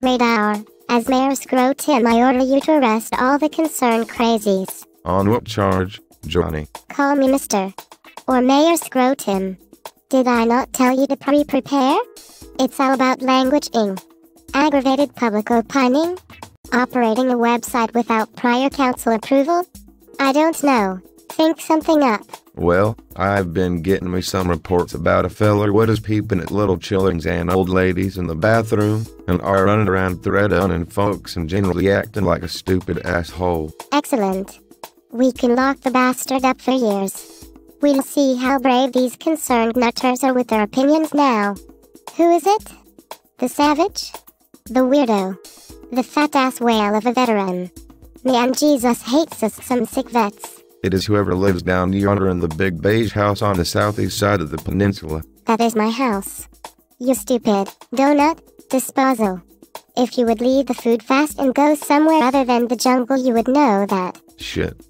Radar. As Mayor Scrotum, I order you to arrest all the concerned crazies. On what charge, Johnny? Call me Mr. or Mayor Scrotum. Did I not tell you to prepare? It's all about languaging. Aggravated public opining? Operating a website without prior council approval? I don't know. Think something up. Well, I've been getting me some reports about a feller what is peeping at little childrens and old ladies in the bathroom, and are running around threatening folks and generally acting like a stupid asshole. Excellent. We can lock the bastard up for years. We'll see how brave these concerned nutters are with their opinions now. Who is it? The savage? The weirdo? The fat-ass whale of a veteran? Man, Jesus hates us some sick vets. It is whoever lives down yonder in the big beige house on the southeast side of the peninsula. That is my house. You stupid donut disposal. If you would leave the food fast and go somewhere other than the jungle, you would know that. Shit.